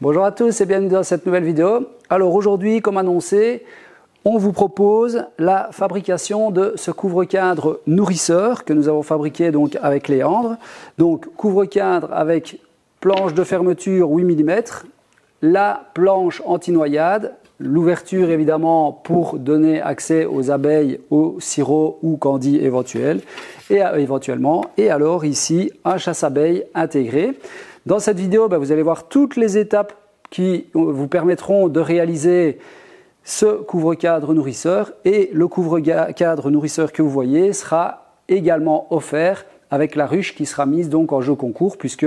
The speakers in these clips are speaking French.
Bonjour à tous et bienvenue dans cette nouvelle vidéo. Alors aujourd'hui, comme annoncé, on vous propose la fabrication de ce couvre-cadre nourrisseur que nous avons fabriqué donc avec Léandre. Donc couvre-cadre avec planche de fermeture 8 mm, la planche anti-noyade, l'ouverture évidemment pour donner accès aux abeilles, au sirop ou candy éventuellement, et alors ici un chasse-abeilles intégré. Dans cette vidéo, vous allez voir toutes les étapes qui vous permettront de réaliser ce couvre-cadre nourrisseur, et le couvre-cadre nourrisseur que vous voyez sera également offert avec la ruche qui sera mise donc en jeu concours, puisque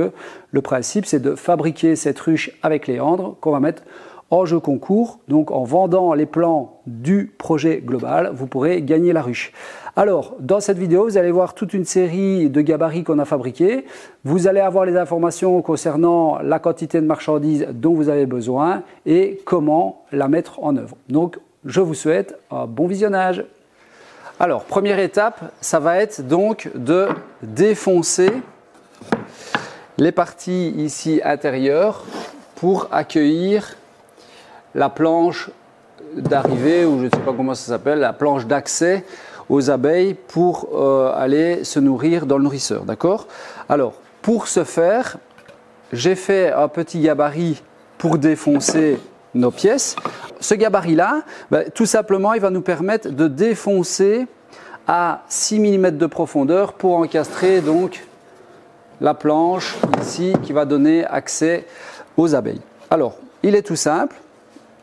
le principe c'est de fabriquer cette ruche avec Léandre qu'on va mettre en jeu concours. Donc en vendant les plans du projet global, vous pourrez gagner la ruche. Alors dans cette vidéo, vous allez voir toute une série de gabarits qu'on a fabriqués. Vous allez avoir les informations concernant la quantité de marchandises dont vous avez besoin et comment la mettre en œuvre. Donc je vous souhaite un bon visionnage. Alors première étape, ça va être donc de défoncer les parties ici intérieures pour accueillir la planche d'arrivée, ou je ne sais pas comment ça s'appelle, la planche d'accès aux abeilles pour aller se nourrir dans le nourrisseur, d'accord? Alors, pour ce faire, j'ai fait un petit gabarit pour défoncer nos pièces. Ce gabarit-là, tout simplement, il va nous permettre de défoncer à 6 mm de profondeur pour encastrer donc la planche ici qui va donner accès aux abeilles. Alors, il est tout simple.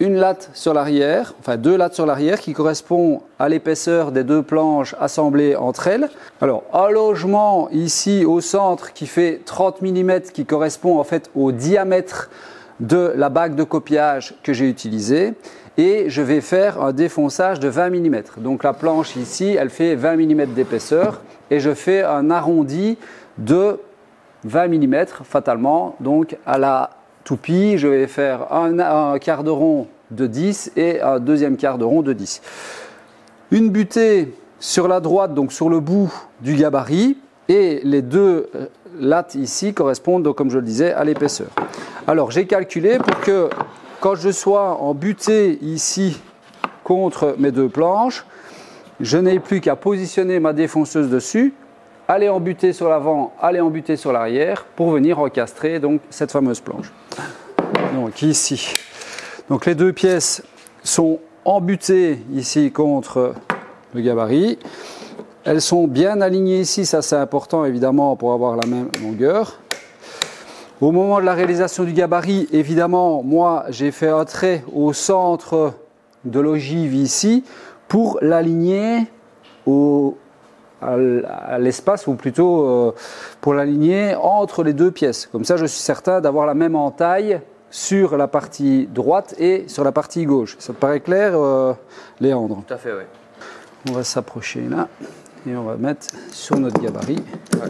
Une latte sur l'arrière, enfin 2 lattes sur l'arrière qui correspondent à l'épaisseur des 2 planches assemblées entre elles. Alors un logement ici au centre qui fait 30 mm qui correspond en fait au diamètre de la bague de copiage que j'ai utilisée, et je vais faire un défonçage de 20 mm. Donc la planche ici elle fait 20 mm d'épaisseur et je fais un arrondi de 20 mm fatalement, donc à la toupie, je vais faire un quart de rond de 10 et un deuxième quart de rond de 10. Une butée sur la droite, donc sur le bout du gabarit, et les 2 lattes ici correspondent, donc, comme je le disais, à l'épaisseur. Alors j'ai calculé pour que quand je sois en butée ici contre mes 2 planches, je n'ai plus qu'à positionner ma défonceuse dessus, aller en butée sur l'avant, aller en butée sur l'arrière pour venir encastrer donc cette fameuse planche. Donc ici, donc les 2 pièces sont embutées ici contre le gabarit. Elles sont bien alignées ici, ça c'est important évidemment pour avoir la même longueur. Au moment de la réalisation du gabarit, évidemment, moi j'ai fait un trait au centre de l'ogive ici pour l'aligner à l'espace, ou plutôt pour l'aligner entre les 2 pièces. Comme ça, je suis certain d'avoir la même entaille sur la partie droite et sur la partie gauche. Ça te paraît clair, Léandre? Tout à fait, oui. On va s'approcher là et on va mettre sur notre gabarit. Ouais.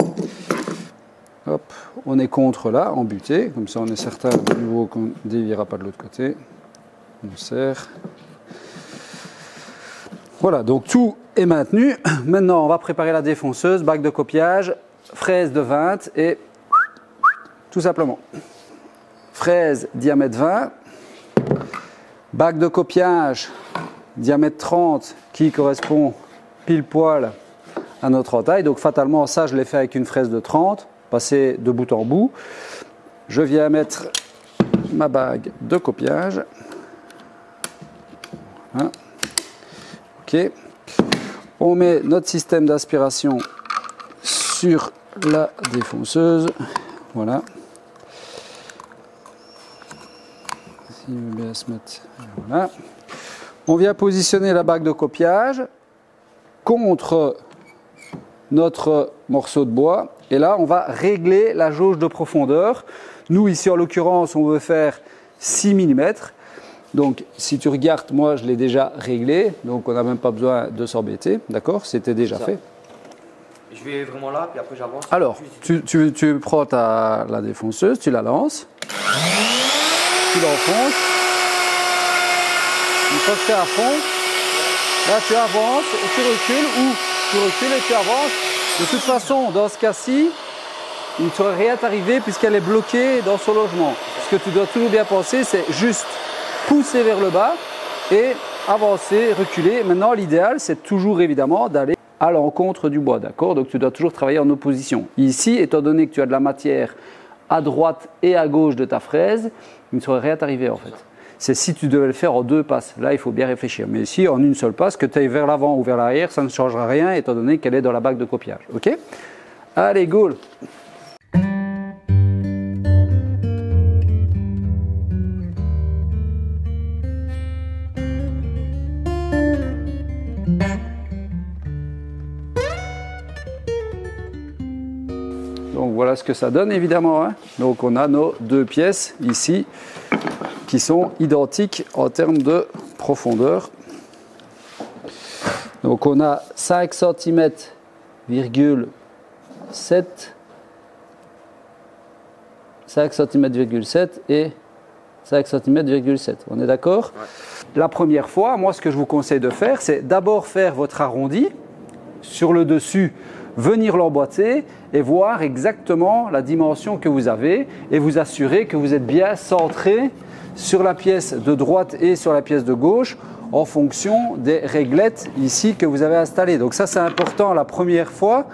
Hop, on est contre là, en butée. Comme ça, on est certain de nouveau qu'on ne déviera pas de l'autre côté. On serre. Voilà, donc tout est maintenu. Maintenant, on va préparer la défonceuse, bague de copiage, fraise de 20 et tout simplement. Fraise diamètre 20, bague de copiage diamètre 30 qui correspond pile poil à notre entaille. Donc fatalement, ça je l'ai fait avec une fraise de 30, passé de bout en bout. Je viens mettre ma bague de copiage. Voilà. Ok, on met notre système d'aspiration sur la défonceuse, voilà. Il veut bien se mettre, voilà. On vient positionner la bague de copiage contre notre morceau de bois, et là on va régler la jauge de profondeur. Nous ici en l'occurrence on veut faire 6 mm. Donc, si tu regardes, moi, je l'ai déjà réglé, donc on n'a même pas besoin de s'embêter, d'accord? C'était déjà fait. Je vais vraiment là, puis après j'avance. Alors, tu prends la défonceuse, tu la lances, tu l'enfonces. Une fois que tu es à fond, là tu avances et tu recules, ou tu recules et tu avances. De toute façon, dans ce cas-ci, il ne serait rien arrivé puisqu'elle est bloquée dans son logement. ce que tu dois toujours bien penser, c'est juste pousser vers le bas et avancer, reculer. Maintenant, l'idéal, c'est toujours évidemment d'aller à l'encontre du bois, d'accord? Donc, tu dois toujours travailler en opposition. Ici, étant donné que tu as de la matière à droite et à gauche de ta fraise, il ne saurait rien t'arriver en fait. C'est si tu devais le faire en 2 passes. Là, il faut bien réfléchir. Mais ici, en une seule passe, que tu ailles vers l'avant ou vers l'arrière, ça ne changera rien étant donné qu'elle est dans la bague de copiage. Ok? Allez, go! Donc voilà ce que ça donne évidemment, hein. Donc on a nos 2 pièces ici qui sont identiques en termes de profondeur. Donc on a 5 cm,7 5 cm,7 et 5 cm,7. On est d'accord? Ouais. La première fois, moi ce que je vous conseille de faire, c'est d'abord faire votre arrondi sur le dessus, venir l'emboîter et voir exactement la dimension que vous avez et vous assurer que vous êtes bien centré sur la pièce de droite et sur la pièce de gauche en fonction des réglettes ici que vous avez installées. Donc ça, c'est important la première fois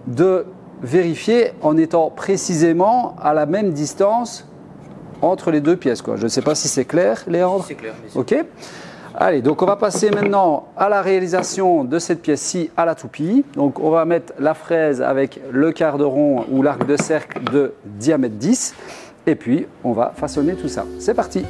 de vérifier en étant précisément à la même distance entre les 2 pièces, quoi. Je ne sais pas si c'est clair, Léandre? C'est clair. Ok. Allez, donc on va passer maintenant à la réalisation de cette pièce-ci à la toupie. Donc on va mettre la fraise avec le quart de rond ou l'arc de cercle de diamètre 10 et puis on va façonner tout ça. C'est parti!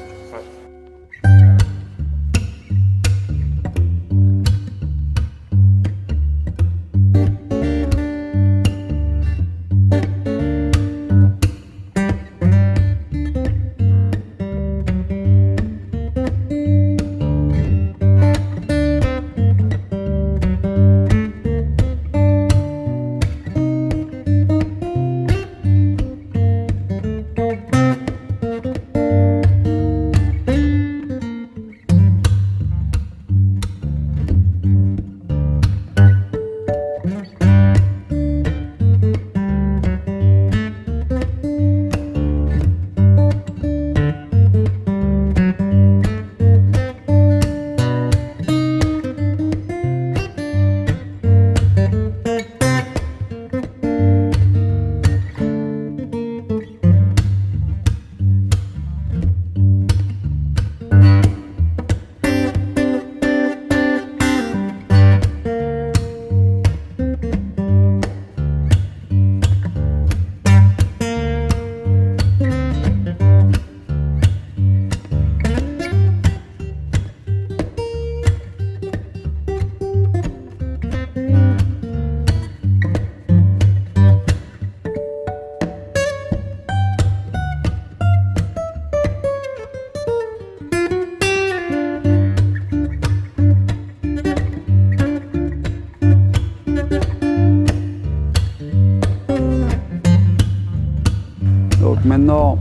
Maintenant,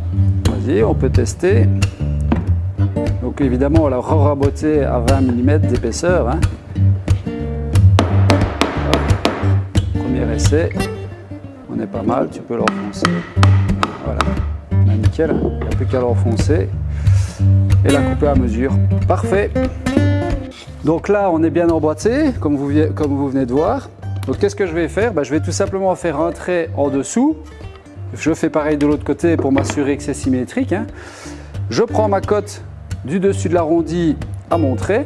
vas-y, on peut tester. Donc évidemment, on l'a raboté à 20 mm d'épaisseur. Hein. Premier essai, on est pas mal, tu peux l'enfoncer. Voilà, nickel, il n'y a plus qu'à l'enfoncer et la couper à mesure. Parfait. Donc là, on est bien emboîté, comme vous venez de voir. Donc qu'est-ce que je vais faire? Je vais tout simplement faire un trait en dessous. Je fais pareil de l'autre côté pour m'assurer que c'est symétrique. Hein. Je prends ma cote du dessus de l'arrondi à mon trait,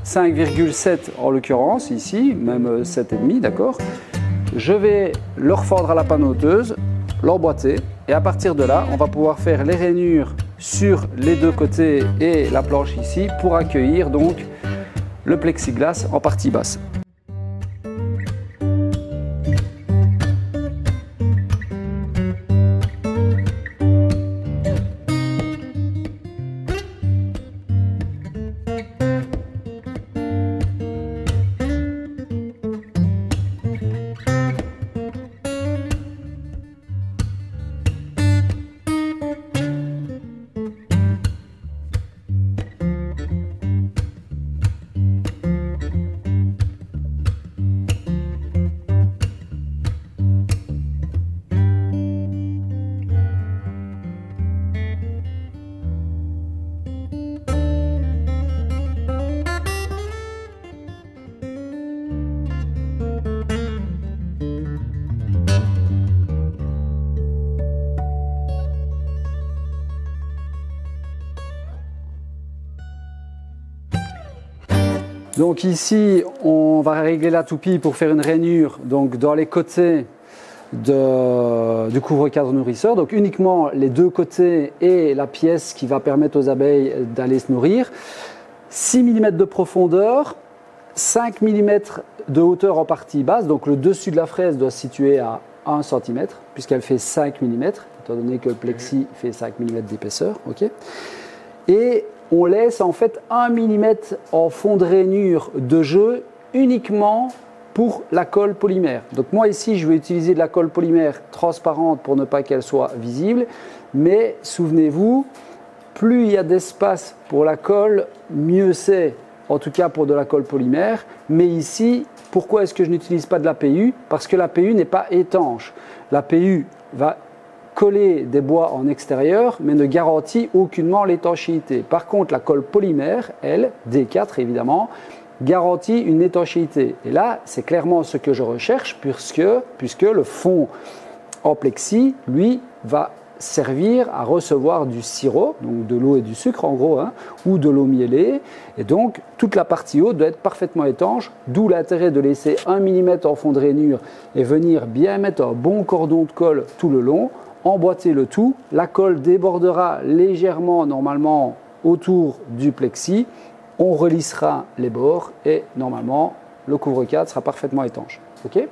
5,7 en l'occurrence, ici, même 7,5, d'accord. Je vais le refendre à la panoteuse, l'emboîter, et à partir de là, on va pouvoir faire les rainures sur les 2 côtés et la planche ici pour accueillir donc le plexiglas en partie basse. Donc ici, on va régler la toupie pour faire une rainure donc dans les côtés du couvre-cadre nourrisseur. Donc uniquement les deux côtés et la pièce qui va permettre aux abeilles d'aller se nourrir. 6 mm de profondeur, 5 mm de hauteur en partie basse. Donc le dessus de la fraise doit se situer à 1 cm puisqu'elle fait 5 mm, étant donné que le plexi fait 5 mm d'épaisseur. Okay. Et on laisse en fait 1 mm en fond de rainure de jeu uniquement pour la colle polymère. Donc moi ici je vais utiliser de la colle polymère transparente pour ne pas qu'elle soit visible, mais souvenez-vous, plus il y a d'espace pour la colle, mieux c'est, en tout cas pour de la colle polymère. Mais ici, pourquoi est-ce que je n'utilise pas de la PU? Parce que la PU n'est pas étanche. La PU va coller des bois en extérieur, mais ne garantit aucunement l'étanchéité. Par contre, la colle polymère, elle, D4 évidemment, garantit une étanchéité. Et là, c'est clairement ce que je recherche, puisque le fond en plexi, lui, va servir à recevoir du sirop, donc de l'eau et du sucre en gros, hein, ou de l'eau mielée. Et donc, toute la partie haute doit être parfaitement étanche, d'où l'intérêt de laisser 1 mm en fond de rainure et venir bien mettre un bon cordon de colle tout le long, emboîter le tout. La colle débordera légèrement normalement autour du plexi. On relissera les bords et normalement le couvre-cadre sera parfaitement étanche. Ok ? Ouais.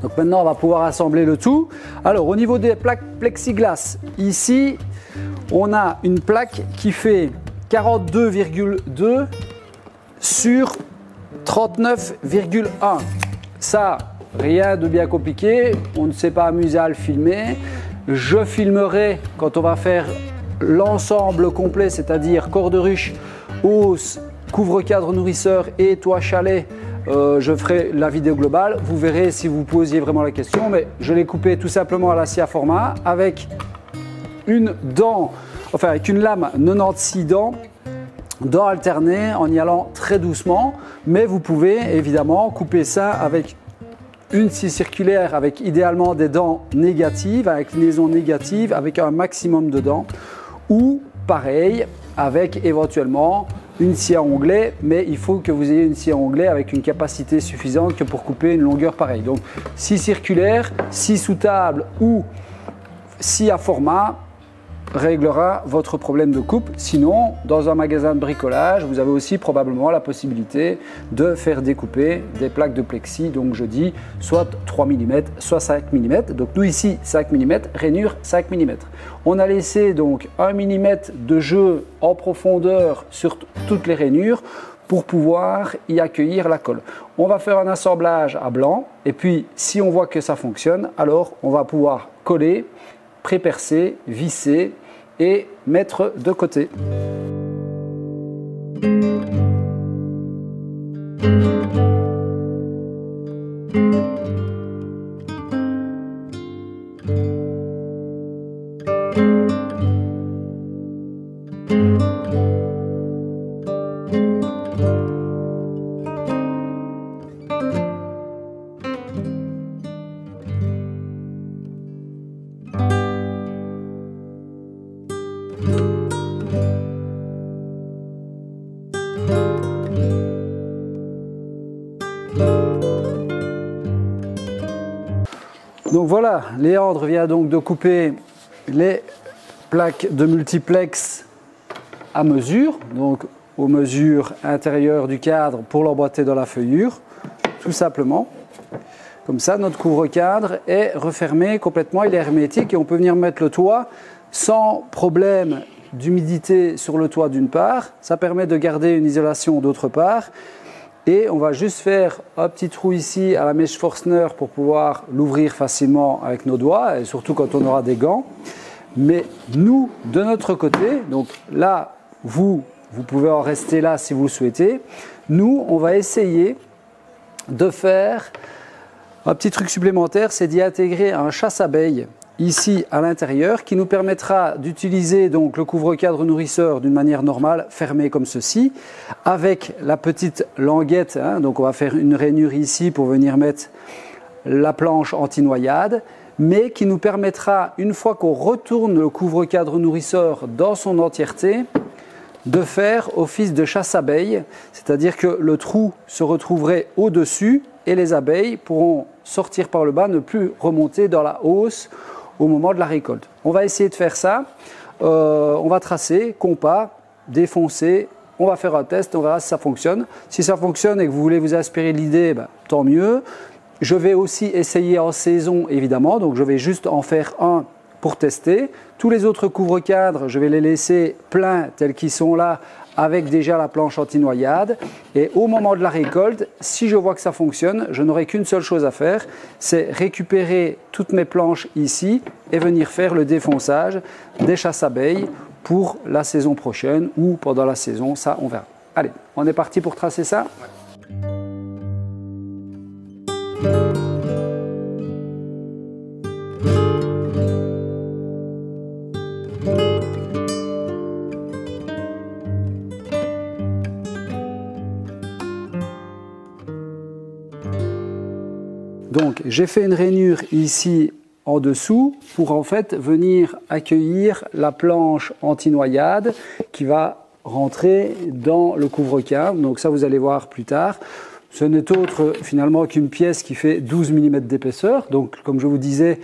Donc maintenant, on va pouvoir assembler le tout. Alors, au niveau des plaques plexiglas, ici, on a une plaque qui fait 42,2 sur 39,1. Ça, rien de bien compliqué. On ne s'est pas amusé à le filmer. Je filmerai quand on va faire l'ensemble complet, c'est-à-dire corps de ruche, hausse, couvre-cadre nourrisseur et toit chalet. Je ferai la vidéo globale, vous verrez si vous posiez vraiment la question, mais je l'ai coupé tout simplement à la scie à format avec une dent, enfin avec une lame 96 dents alternées en y allant très doucement, mais vous pouvez évidemment couper ça avec une scie circulaire avec idéalement des dents négatives, avec liaison négative, avec un maximum de dents, ou pareil avec éventuellement une scie à onglet, mais il faut que vous ayez une scie à onglet avec une capacité suffisante que pour couper une longueur pareille. Donc scie circulaire, scie sous table ou scie à format réglera votre problème de coupe. Sinon, dans un magasin de bricolage, vous avez aussi probablement la possibilité de faire découper des plaques de plexi. Donc je dis soit 3 mm, soit 5 mm. Donc nous ici 5 mm, rainure 5 mm. On a laissé donc 1 mm de jeu en profondeur sur toutes les rainures pour pouvoir y accueillir la colle. On va faire un assemblage à blanc et puis si on voit que ça fonctionne, alors on va pouvoir coller, pré-percer, visser et mettre de côté. Donc voilà, Léandre vient donc de couper les plaques de multiplex à mesure, donc aux mesures intérieures du cadre pour l'emboîter dans la feuillure, tout simplement. Comme ça, notre couvre-cadre est refermé complètement, il est hermétique et on peut venir mettre le toit sans problème d'humidité sur le toit d'une part. Ça permet de garder une isolation d'autre part. Et on va juste faire un petit trou ici à la mèche Forstner pour pouvoir l'ouvrir facilement avec nos doigts, et surtout quand on aura des gants. Mais nous, de notre côté, donc là, vous pouvez en rester là si vous le souhaitez. Nous, on va essayer de faire un petit truc supplémentaire, c'est d'y intégrer un chasse-abeille ici à l'intérieur qui nous permettra d'utiliser donc le couvre-cadre nourrisseur d'une manière normale, fermé comme ceci, avec la petite languette. Donc on va faire une rainure ici pour venir mettre la planche anti-noyade, mais qui nous permettra, une fois qu'on retourne le couvre-cadre nourrisseur dans son entièreté, de faire office de chasse-abeille, c'est-à-dire que le trou se retrouverait au-dessus et les abeilles pourront sortir par le bas, ne plus remonter dans la hausse au moment de la récolte. On va essayer de faire ça. On va tracer, compas, défoncer. On va faire un test, on verra si ça fonctionne. Si ça fonctionne et que vous voulez vous inspirer de l'idée, tant mieux. Je vais aussi essayer en saison, évidemment. Donc je vais juste en faire un pour tester. Tous les autres couvre-cadres, je vais les laisser pleins tels qu'ils sont là, avec déjà la planche anti-noyade. Et au moment de la récolte, si je vois que ça fonctionne, je n'aurai qu'une seule chose à faire, c'est récupérer toutes mes planches ici et venir faire le défonçage des chasses-abeilles pour la saison prochaine ou pendant la saison, ça on verra. Allez, on est parti pour tracer ça. Donc j'ai fait une rainure ici en dessous pour en fait venir accueillir la planche anti-noyade qui va rentrer dans le couvre-cadre. Donc ça vous allez voir plus tard. Ce n'est autre finalement qu'une pièce qui fait 12 mm d'épaisseur. Donc comme je vous disais,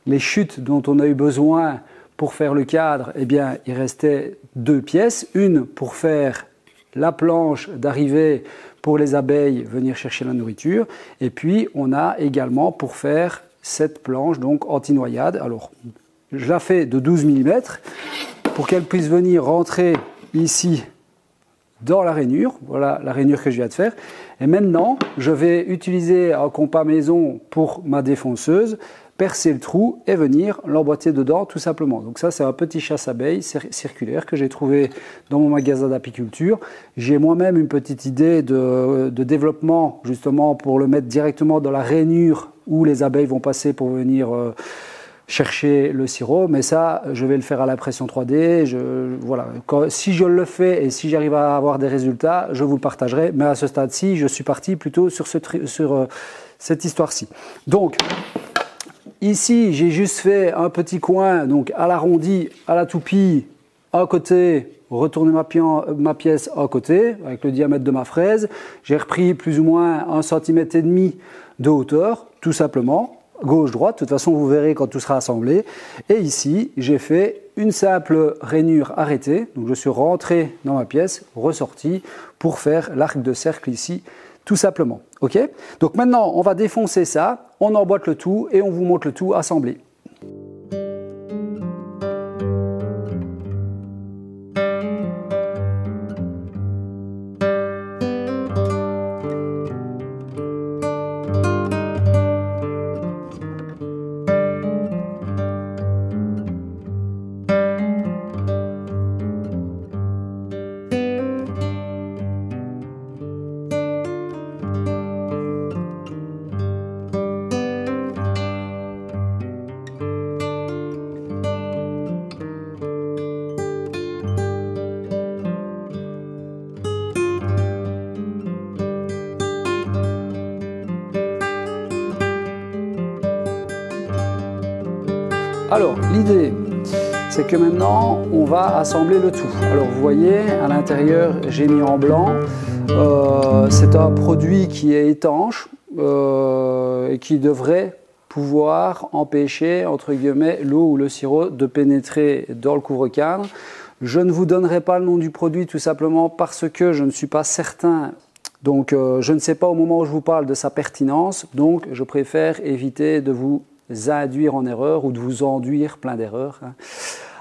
les chutes dont on a eu besoin pour faire le cadre, eh bien il restait deux pièces. Une pour faire la planche d'arrivée pour les abeilles venir chercher la nourriture. Et puis, on a également pour faire cette planche donc anti-noyade. Alors, je la fais de 12 mm pour qu'elle puisse venir rentrer ici dans la rainure. Voilà la rainure que je viens de faire. Et maintenant, je vais utiliser un compas maison pour ma défonceuse, percer le trou et venir l'emboîter dedans tout simplement. Donc ça, c'est un petit chasse-abeille circulaire que j'ai trouvé dans mon magasin d'apiculture. J'ai moi-même une petite idée de développement justement pour le mettre directement dans la rainure où les abeilles vont passer pour venir chercher le sirop. Mais ça, je vais le faire à la pression 3D. Voilà. Si je le fais et si j'arrive à avoir des résultats, je vous le partagerai. Mais à ce stade-ci, je suis parti plutôt sur cette histoire-ci. Donc, ici, j'ai juste fait un petit coin, donc à l'arrondi, à la toupie, un côté retourné ma pièce à côté avec le diamètre de ma fraise. J'ai repris plus ou moins 1,5 cm de hauteur, tout simplement, gauche-droite. De toute façon, vous verrez quand tout sera assemblé. Et ici, j'ai fait une simple rainure arrêtée. Donc, je suis rentré dans ma pièce, ressorti pour faire l'arc de cercle ici, tout simplement. Ok ? Donc maintenant, on va défoncer ça, on emboîte le tout et on vous montre le tout assemblé. Alors, l'idée, c'est que maintenant, on va assembler le tout. Alors, vous voyez, à l'intérieur, j'ai mis en blanc. C'est un produit qui est étanche et qui devrait pouvoir empêcher, entre guillemets, l'eau ou le sirop de pénétrer dans le couvre-cadre. Je ne vous donnerai pas le nom du produit tout simplement parce que je ne suis pas certain. Donc, je ne sais pas au moment où je vous parle de sa pertinence. Donc, je préfère éviter de vous induire en erreur ou de vous enduire plein d'erreurs.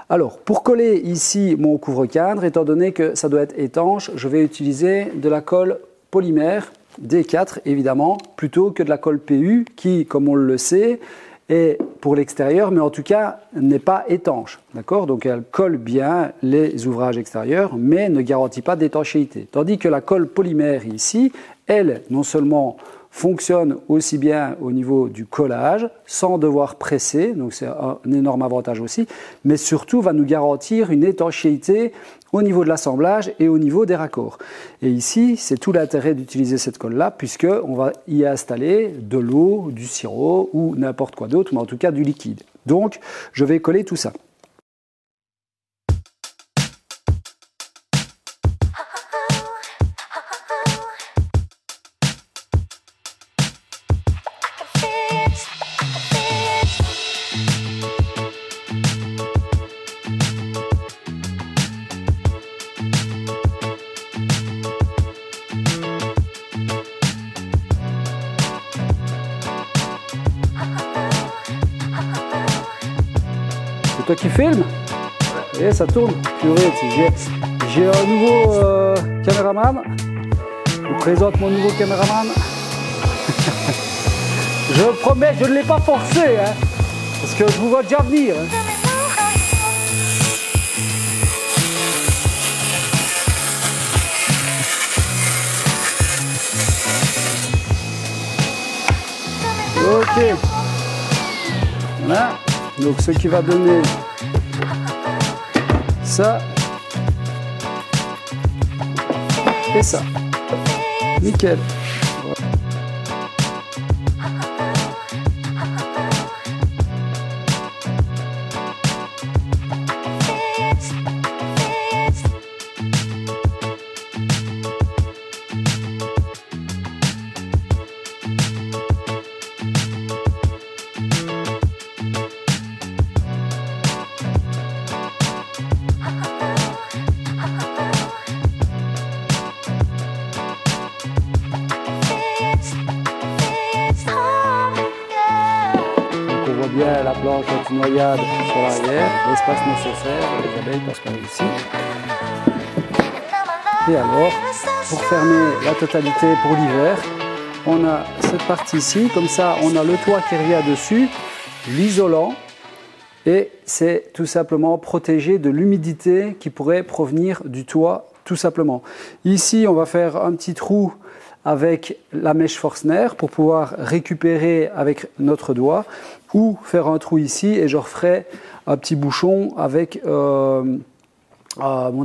Alors, pour coller ici mon couvre-cadre, étant donné que ça doit être étanche, je vais utiliser de la colle polymère D4 évidemment, plutôt que de la colle PU qui, comme on le sait, est pour l'extérieur, mais en tout cas n'est pas étanche. D'accord ? Donc elle colle bien les ouvrages extérieurs, mais ne garantit pas d'étanchéité. Tandis que la colle polymère ici, elle, non seulement fonctionne aussi bien au niveau du collage, sans devoir presser, donc c'est un énorme avantage aussi, mais surtout va nous garantir une étanchéité au niveau de l'assemblage et au niveau des raccords. Et ici, c'est tout l'intérêt d'utiliser cette colle-là, puisqu'on va y installer de l'eau, du sirop ou n'importe quoi d'autre, mais en tout cas du liquide. Donc, je vais coller tout ça. C'est toi qui filmes? Et ça tourne. Purée, j'ai un nouveau caméraman. Je vous présente mon nouveau caméraman. Je promets, je ne l'ai pas forcé, hein, parce que je vous vois déjà venir. Hein. Ok. Voilà. Donc ce qui va donner ça et ça. Nickel. Bien la planche anti-noyade sur l'arrière, l'espace nécessaire, les abeilles passent par ici. Et alors, pour fermer la totalité pour l'hiver, on a cette partie ici, comme ça on a le toit qui revient dessus, l'isolant, et c'est tout simplement protégé de l'humidité qui pourrait provenir du toit, tout simplement. Ici, on va faire un petit trou avec la mèche Forstner pour pouvoir récupérer avec notre doigt, ou faire un trou ici et je referai un petit bouchon avec mon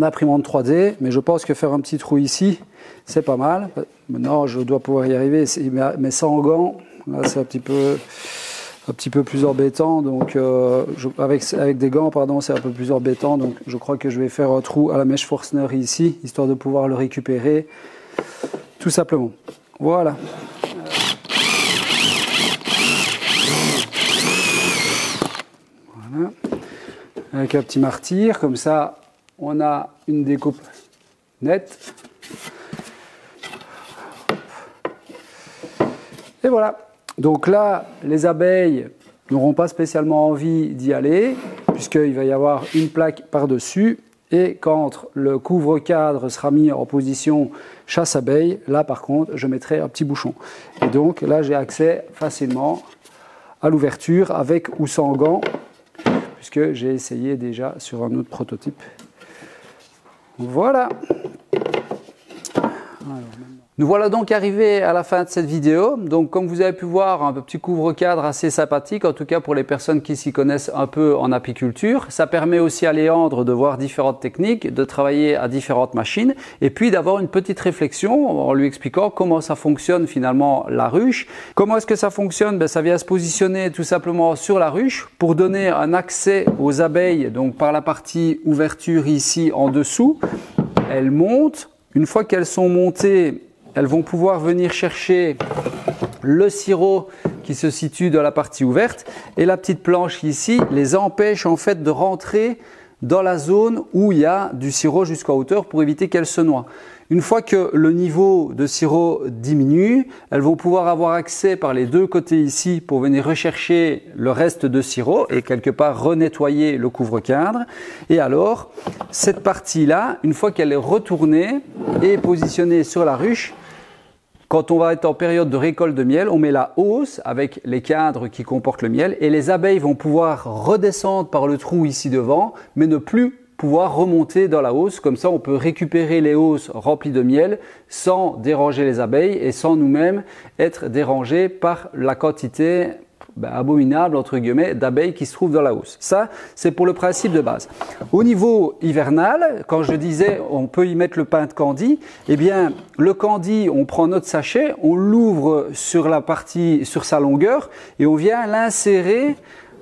imprimante 3D, mais je pense que faire un petit trou ici, c'est pas mal. Maintenant, je dois pouvoir y arriver, mais sans gants, là c'est un petit peu un petit peu plus embêtant, donc avec des gants, pardon, c'est un peu plus embêtant, donc je crois que je vais faire un trou à la mèche Forstner ici, histoire de pouvoir le récupérer, tout simplement. Voilà. Voilà. Avec un petit martyr, comme ça, on a une découpe nette. Et voilà. Donc là, les abeilles n'auront pas spécialement envie d'y aller, puisqu'il va y avoir une plaque par-dessus. Et quand le couvre-cadre sera mis en position chasse-abeille, là par contre, je mettrai un petit bouchon. Et donc là, j'ai accès facilement à l'ouverture avec ou sans gants, puisque j'ai essayé déjà sur un autre prototype. Voilà. Nous voilà donc arrivés à la fin de cette vidéo. Donc comme vous avez pu voir, un petit couvre-cadre assez sympathique, en tout cas pour les personnes qui s'y connaissent un peu en apiculture. Ça permet aussi à Léandre de voir différentes techniques, de travailler à différentes machines et puis d'avoir une petite réflexion en lui expliquant comment ça fonctionne finalement la ruche. Comment est-ce que ça fonctionne? Ça vient se positionner tout simplement sur la ruche pour donner un accès aux abeilles, donc par la partie ouverture ici en dessous. Elles montent. Une fois qu'elles sont montées, elles vont pouvoir venir chercher le sirop qui se situe dans la partie ouverte et la petite planche ici les empêche en fait de rentrer dans la zone où il y a du sirop jusqu'à hauteur pour éviter qu'elles se noient. Une fois que le niveau de sirop diminue, elles vont pouvoir avoir accès par les deux côtés ici pour venir rechercher le reste de sirop et quelque part renettoyer le couvre-cadre. Et alors, cette partie-là, une fois qu'elle est retournée et positionnée sur la ruche, quand on va être en période de récolte de miel, on met la hausse avec les cadres qui comportent le miel et les abeilles vont pouvoir redescendre par le trou ici devant, mais ne plus pouvoir remonter dans la hausse. Comme ça, on peut récupérer les hausses remplies de miel sans déranger les abeilles et sans nous-mêmes être dérangés par la quantité abominable entre guillemets d'abeilles qui se trouvent dans la hausse. Ça, c'est pour le principe de base. Au niveau hivernal, quand je disais on peut y mettre le pain de candy, eh bien le candy, on prend notre sachet, on l'ouvre sur la partie, sur sa longueur et on vient l'insérer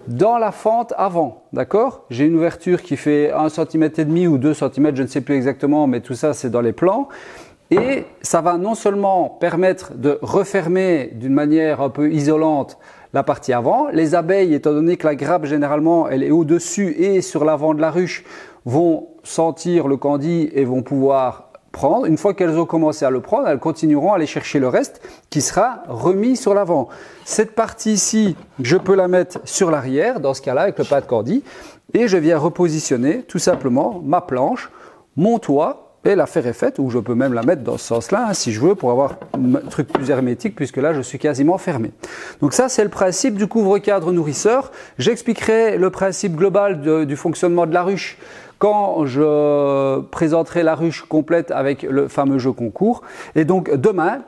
dans la fente avant, d'accord? J'ai une ouverture qui fait 1,5 cm ou 2 cm, je ne sais plus exactement, mais tout ça c'est dans les plans. Et ça va non seulement permettre de refermer d'une manière un peu isolante la partie avant. Les abeilles, étant donné que la grappe généralement elle est au-dessus et sur l'avant de la ruche, vont sentir le candy et vont pouvoir prendre. Une fois qu'elles ont commencé à le prendre, elles continueront à aller chercher le reste qui sera remis sur l'avant. Cette partie ici, je peux la mettre sur l'arrière, dans ce cas-là avec le pain de candy, et je viens repositionner tout simplement ma planche, mon toit, et l'affaire est faite, ou je peux même la mettre dans ce sens-là, si je veux, pour avoir un truc plus hermétique, puisque là, je suis quasiment fermé. Donc ça, c'est le principe du couvre-cadre nourrisseur. J'expliquerai le principe global du fonctionnement de la ruche quand je présenterai la ruche complète avec le fameux jeu concours. Et donc, demain,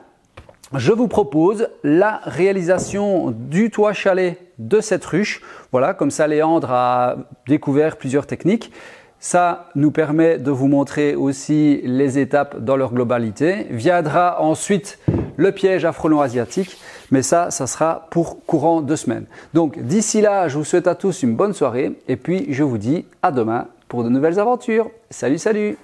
je vous propose la réalisation du toit chalet de cette ruche. Voilà, comme ça, Léandre a découvert plusieurs techniques. Ça nous permet de vous montrer aussi les étapes dans leur globalité. Viendra ensuite le piège à frelons asiatiques, mais ça sera pour courant 2 semaines. Donc d'ici là, je vous souhaite à tous une bonne soirée et puis je vous dis à demain pour de nouvelles aventures. Salut, salut!